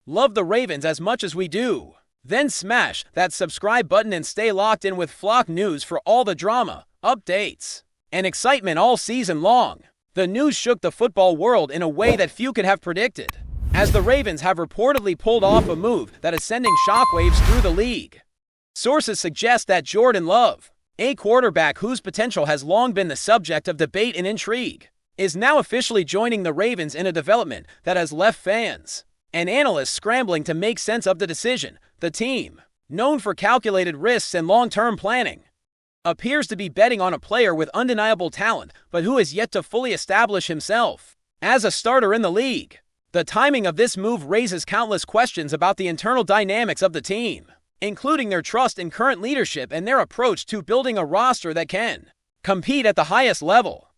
Love the Ravens as much as we do? Then smash that subscribe button and stay locked in with Flock News for all the drama, updates, and excitement all season long. The news shook the football world in a way that few could have predicted, as the Ravens have reportedly pulled off a move that is sending shockwaves through the league. Sources suggest that Jordan Love, a quarterback whose potential has long been the subject of debate and intrigue, is now officially joining the Ravens in a development that has left fans and analysts scrambling to make sense of the decision. The team, known for calculated risks and long-term planning, appears to be betting on a player with undeniable talent but who has yet to fully establish himself as a starter in the league. The timing of this move raises countless questions about the internal dynamics of the team, including their trust in current leadership and their approach to building a roster that can compete at the highest level.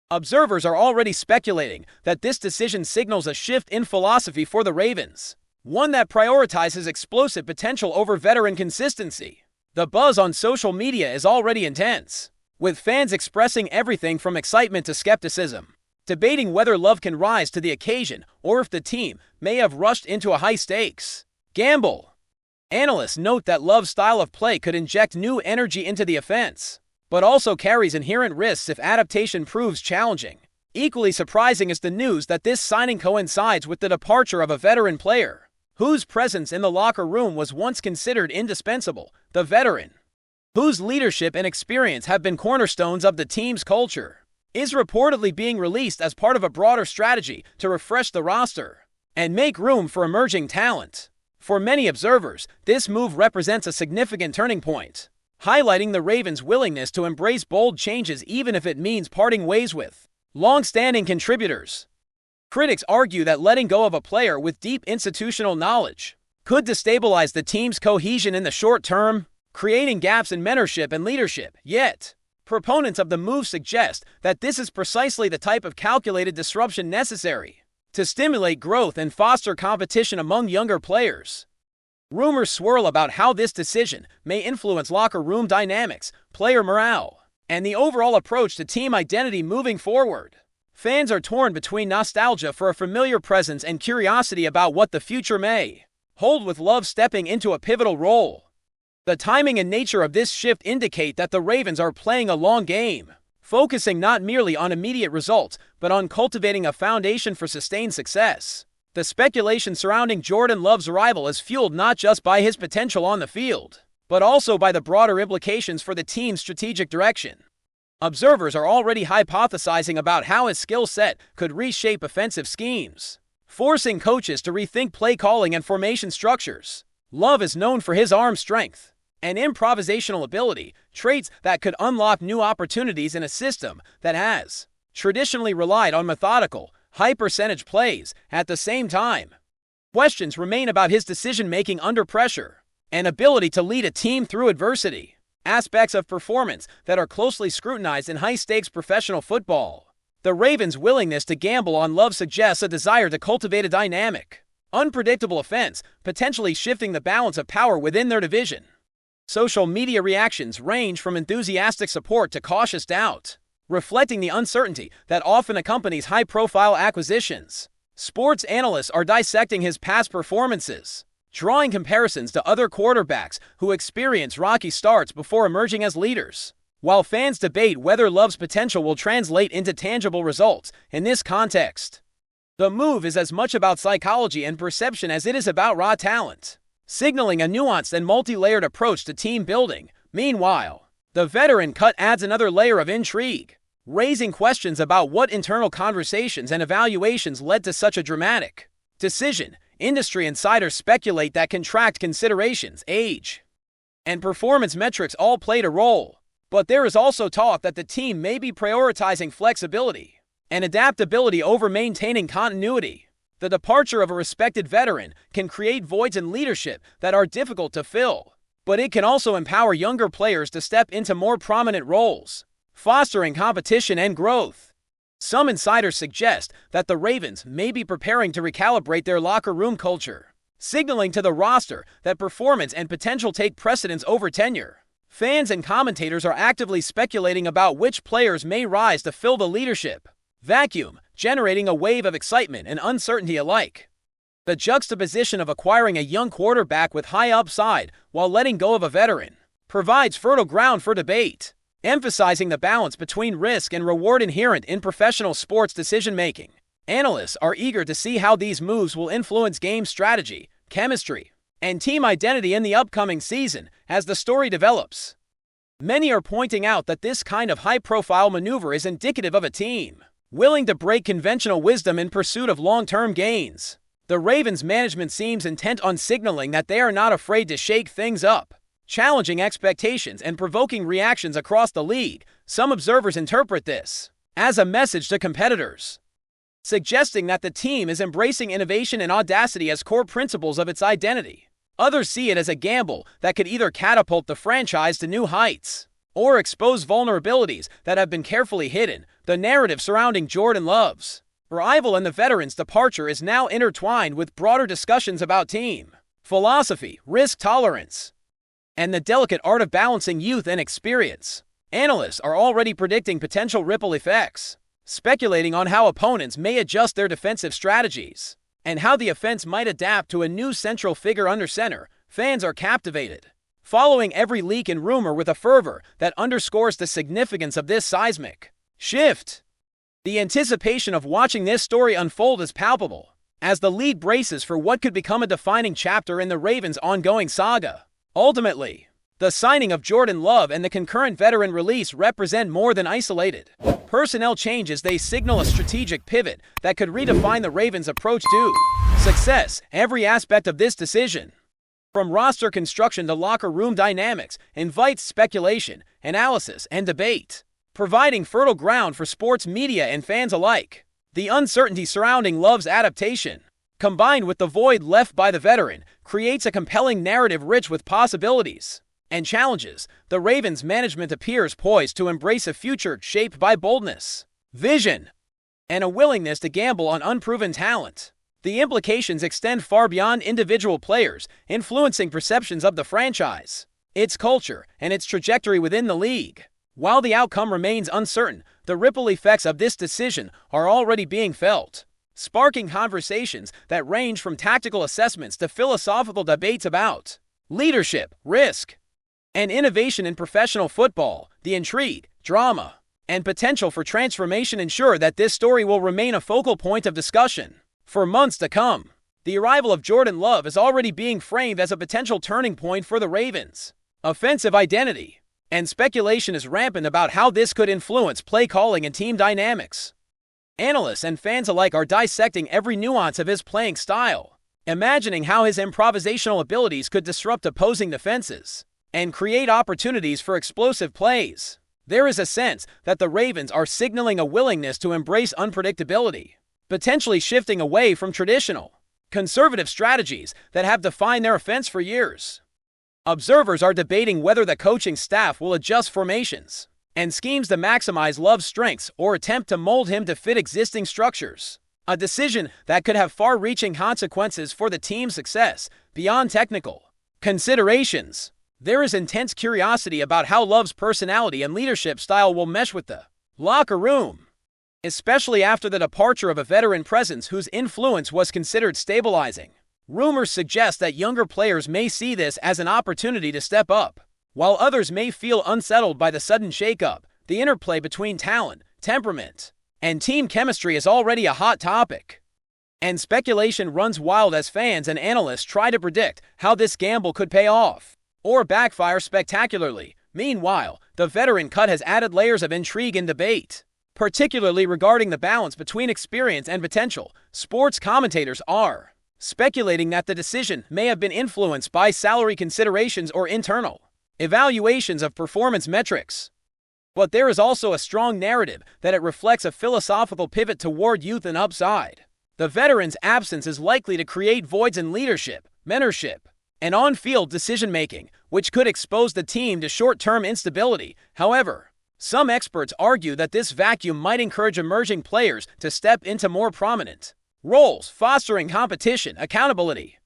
Observers are already speculating that this decision signals a shift in philosophy for the Ravens, one that prioritizes explosive potential over veteran consistency. The buzz on social media is already intense, with fans expressing everything from excitement to skepticism, debating whether Love can rise to the occasion or if the team may have rushed into a high-stakes gamble. Analysts note that Love's style of play could inject new energy into the offense, but also carries inherent risks if adaptation proves challenging. Equally surprising is the news that this signing coincides with the departure of a veteran player, whose presence in the locker room was once considered indispensable. The veteran, whose leadership and experience have been cornerstones of the team's culture, is reportedly being released as part of a broader strategy to refresh the roster and make room for emerging talent. For many observers, this move represents a significant turning point, highlighting the Ravens' willingness to embrace bold changes even if it means parting ways with long-standing contributors. Critics argue that letting go of a player with deep institutional knowledge could destabilize the team's cohesion in the short term, creating gaps in mentorship and leadership. Yet, proponents of the move suggest that this is precisely the type of calculated disruption necessary to stimulate growth and foster competition among younger players. Rumors swirl about how this decision may influence locker room dynamics, player morale, and the overall approach to team identity moving forward. Fans are torn between nostalgia for a familiar presence and curiosity about what the future may hold, with Love stepping into a pivotal role. The timing and nature of this shift indicate that the Ravens are playing a long game, focusing not merely on immediate results, but on cultivating a foundation for sustained success. The speculation surrounding Jordan Love's arrival is fueled not just by his potential on the field, but also by the broader implications for the team's strategic direction. Observers are already hypothesizing about how his skill set could reshape offensive schemes, forcing coaches to rethink play calling and formation structures. Love is known for his arm strength and improvisational ability, traits that could unlock new opportunities in a system that has traditionally relied on methodical, high-percentage plays. At the same time, questions remain about his decision-making under pressure and ability to lead a team through adversity, aspects of performance that are closely scrutinized in high-stakes professional football. The Ravens' willingness to gamble on Love suggests a desire to cultivate a dynamic, unpredictable offense, potentially shifting the balance of power within their division. Social media reactions range from enthusiastic support to cautious doubt, reflecting the uncertainty that often accompanies high-profile acquisitions. Sports analysts are dissecting his past performances, drawing comparisons to other quarterbacks who experience rocky starts before emerging as leaders, while fans debate whether Love's potential will translate into tangible results. In this context, the move is as much about psychology and perception as it is about raw talent, signaling a nuanced and multi-layered approach to team building. Meanwhile, the veteran cut adds another layer of intrigue, raising questions about what internal conversations and evaluations led to such a dramatic decision. Industry insiders speculate that contract considerations, age, and performance metrics all played a role, but there is also talk that the team may be prioritizing flexibility and adaptability over maintaining continuity. The departure of a respected veteran can create voids in leadership that are difficult to fill, but it can also empower younger players to step into more prominent roles, fostering competition and growth. Some insiders suggest that the Ravens may be preparing to recalibrate their locker room culture, signaling to the roster that performance and potential take precedence over tenure. Fans and commentators are actively speculating about which players may rise to fill the leadership vacuum, generating a wave of excitement and uncertainty alike. The juxtaposition of acquiring a young quarterback with high upside while letting go of a veteran provides fertile ground for debate, emphasizing the balance between risk and reward inherent in professional sports decision-making. Analysts are eager to see how these moves will influence game strategy, chemistry, and team identity in the upcoming season as the story develops. Many are pointing out that this kind of high-profile maneuver is indicative of a team willing to break conventional wisdom in pursuit of long-term gains. The Ravens management seems intent on signaling that they are not afraid to shake things up, challenging expectations and provoking reactions across the league. Some observers interpret this as a message to competitors, suggesting that the team is embracing innovation and audacity as core principles of its identity. Others see it as a gamble that could either catapult the franchise to new heights or expose vulnerabilities that have been carefully hidden. The narrative surrounding Jordan Love's arrival and the veteran's departure is now intertwined with broader discussions about team philosophy, risk tolerance, and the delicate art of balancing youth and experience. Analysts are already predicting potential ripple effects, speculating on how opponents may adjust their defensive strategies and how the offense might adapt to a new central figure under center. Fans are captivated, following every leak and rumor with a fervor that underscores the significance of this seismic shift. The anticipation of watching this story unfold is palpable, as the league braces for what could become a defining chapter in the Ravens' ongoing saga. Ultimately, the signing of Jordan Love and the concurrent veteran release represent more than isolated personnel changes. They signal a strategic pivot that could redefine the Ravens' approach to success. Every aspect of this decision, from roster construction to locker room dynamics, invites speculation, analysis, and debate, providing fertile ground for sports media and fans alike. The uncertainty surrounding Love's adaptation, combined with the void left by the veteran, creates a compelling narrative rich with possibilities and challenges. The Ravens management appears poised to embrace a future shaped by boldness, vision, and a willingness to gamble on unproven talent. The implications extend far beyond individual players, influencing perceptions of the franchise, its culture, and its trajectory within the league. While the outcome remains uncertain, the ripple effects of this decision are already being felt, sparking conversations that range from tactical assessments to philosophical debates about leadership, risk, and innovation in professional football. The intrigue, drama, and potential for transformation ensure that this story will remain a focal point of discussion for months to come. The arrival of Jordan Love is already being framed as a potential turning point for the Ravens' offensive identity, and speculation is rampant about how this could influence play calling and team dynamics. Analysts and fans alike are dissecting every nuance of his playing style, imagining how his improvisational abilities could disrupt opposing defenses and create opportunities for explosive plays. There is a sense that the Ravens are signaling a willingness to embrace unpredictability, potentially shifting away from traditional, conservative strategies that have defined their offense for years. Observers are debating whether the coaching staff will adjust formations and schemes to maximize Love's strengths or attempt to mold him to fit existing structures, a decision that could have far-reaching consequences for the team's success beyond technical considerations. There is intense curiosity about how Love's personality and leadership style will mesh with the locker room, especially after the departure of a veteran presence whose influence was considered stabilizing. Rumors suggest that younger players may see this as an opportunity to step up, while others may feel unsettled by the sudden shakeup. The interplay between talent, temperament, and team chemistry is already a hot topic, and speculation runs wild as fans and analysts try to predict how this gamble could pay off or backfire spectacularly. Meanwhile, the veteran cut has added layers of intrigue and debate, particularly regarding the balance between experience and potential. Sports commentators are speculating that the decision may have been influenced by salary considerations or internal evaluations of performance metrics. But there is also a strong narrative that it reflects a philosophical pivot toward youth and upside. The veteran's absence is likely to create voids in leadership, mentorship, and on-field decision-making, which could expose the team to short-term instability. However, some experts argue that this vacuum might encourage emerging players to step into more prominent roles, fostering competition, accountability,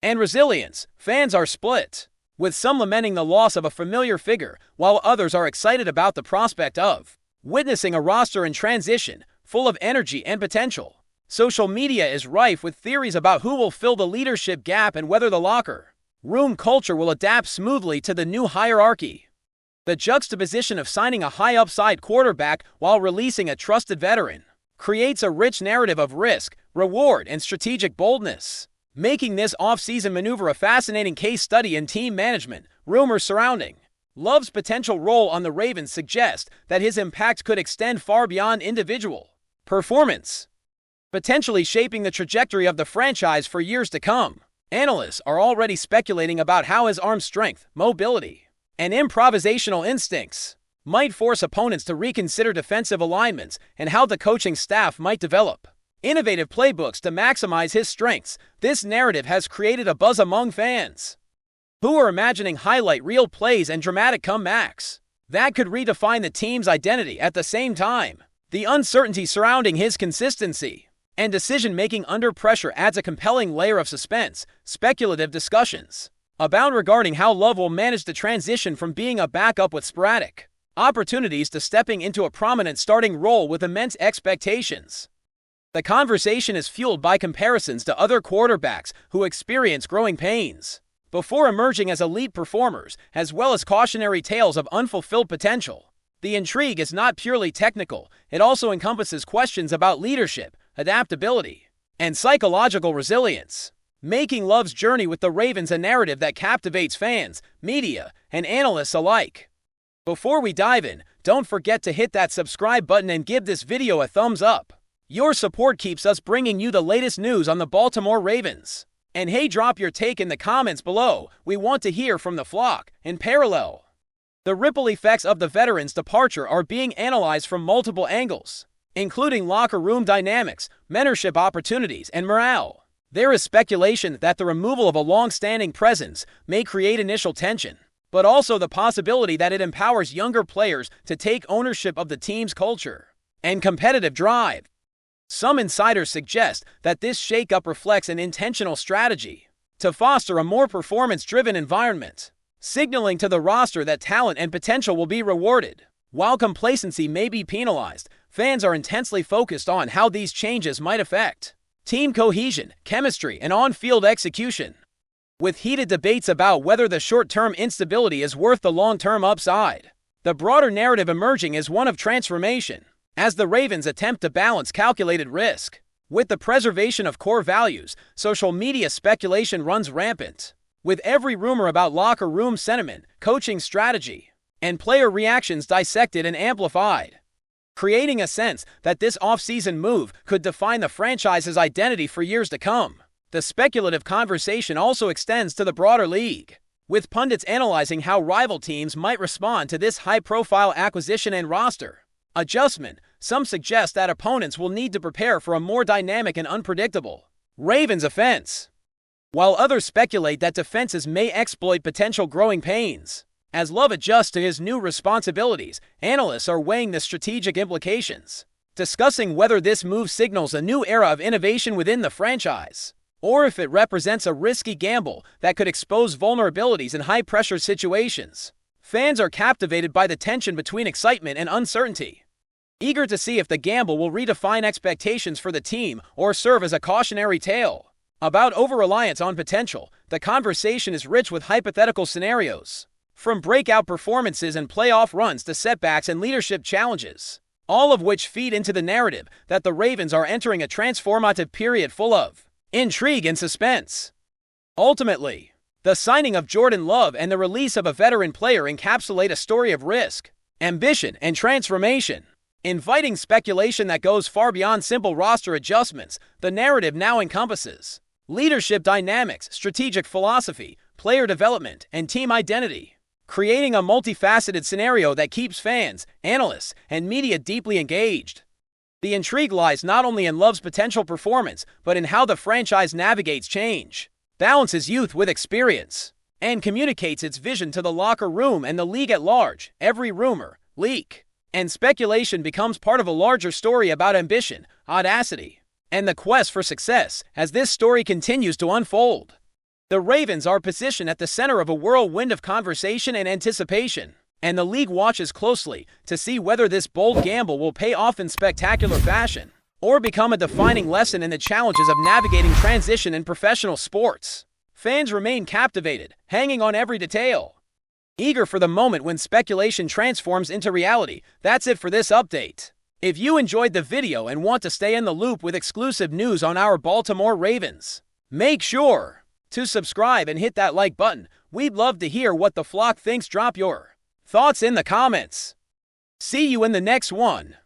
and resilience. Fans are split, with some lamenting the loss of a familiar figure, while others are excited about the prospect of witnessing a roster in transition, full of energy and potential. Social media is rife with theories about who will fill the leadership gap and whether the locker room culture will adapt smoothly to the new hierarchy. The juxtaposition of signing a high-upside quarterback while releasing a trusted veteran creates a rich narrative of risk, reward, and strategic boldness, making this off-season maneuver a fascinating case study in team management. Rumors surrounding Love's potential role on the Ravens suggest that his impact could extend far beyond individual performance, potentially shaping the trajectory of the franchise for years to come. Analysts are already speculating about how his arm strength, mobility, and improvisational instincts might force opponents to reconsider defensive alignments and how the coaching staff might develop innovative playbooks to maximize his strengths. This narrative has created a buzz among fans who are imagining highlight reel plays and dramatic comebacks that could redefine the team's identity. At the same time, the uncertainty surrounding his consistency and decision-making under pressure adds a compelling layer of suspense. Speculative discussions abound regarding how Love will manage the transition from being a backup with sporadic opportunities to stepping into a prominent starting role with immense expectations. The conversation is fueled by comparisons to other quarterbacks who experience growing pains before emerging as elite performers, as well as cautionary tales of unfulfilled potential. The intrigue is not purely technical, it also encompasses questions about leadership, adaptability, and psychological resilience, making Love's journey with the Ravens a narrative that captivates fans, media, and analysts alike. Before we dive in, don't forget to hit that subscribe button and give this video a thumbs up. Your support keeps us bringing you the latest news on the Baltimore Ravens. And hey, drop your take in the comments below. We want to hear from the flock. In parallel, the ripple effects of the veteran's departure are being analyzed from multiple angles, including locker room dynamics, mentorship opportunities, and morale. There is speculation that the removal of a long-standing presence may create initial tension, but also the possibility that it empowers younger players to take ownership of the team's culture and competitive drive. Some insiders suggest that this shakeup reflects an intentional strategy to foster a more performance-driven environment, signaling to the roster that talent and potential will be rewarded, while complacency may be penalized. Fans are intensely focused on how these changes might affect team cohesion, chemistry, and on-field execution, with heated debates about whether the short-term instability is worth the long-term upside. The broader narrative emerging is one of transformation, as the Ravens attempt to balance calculated risk with the preservation of core values. Social media speculation runs rampant, with every rumor about locker room sentiment, coaching strategy, and player reactions dissected and amplified, creating a sense that this offseason move could define the franchise's identity for years to come. The speculative conversation also extends to the broader league, with pundits analyzing how rival teams might respond to this high-profile acquisition and roster adjustment. Some suggest that opponents will need to prepare for a more dynamic and unpredictable Ravens offense, while others speculate that defenses may exploit potential growing pains. As Love adjusts to his new responsibilities, analysts are weighing the strategic implications, discussing whether this move signals a new era of innovation within the franchise, or if it represents a risky gamble that could expose vulnerabilities in high-pressure situations. Fans are captivated by the tension between excitement and uncertainty, eager to see if the gamble will redefine expectations for the team or serve as a cautionary tale about over-reliance on potential. The conversation is rich with hypothetical scenarios, from breakout performances and playoff runs to setbacks and leadership challenges, all of which feed into the narrative that the Ravens are entering a transformative period full of intrigue and suspense. Ultimately, the signing of Jordan Love and the release of a veteran player encapsulate a story of risk, ambition, and transformation, inviting speculation that goes far beyond simple roster adjustments. The narrative now encompasses leadership dynamics, strategic philosophy, player development, and team identity, creating a multifaceted scenario that keeps fans, analysts, and media deeply engaged. The intrigue lies not only in Love's potential performance, but in how the franchise navigates change, balances youth with experience, and communicates its vision to the locker room and the league at large. Every rumor, leak, and speculation becomes part of a larger story about ambition, audacity, and the quest for success. As this story continues to unfold, the Ravens are positioned at the center of a whirlwind of conversation and anticipation, and the league watches closely to see whether this bold gamble will pay off in spectacular fashion, or become a defining lesson in the challenges of navigating transition in professional sports. Fans remain captivated, hanging on every detail, eager for the moment when speculation transforms into reality. That's it for this update. If you enjoyed the video and want to stay in the loop with exclusive news on our Baltimore Ravens, make sure to subscribe and hit that like button. We'd love to hear what the flock thinks. Drop your thoughts in the comments. See you in the next one.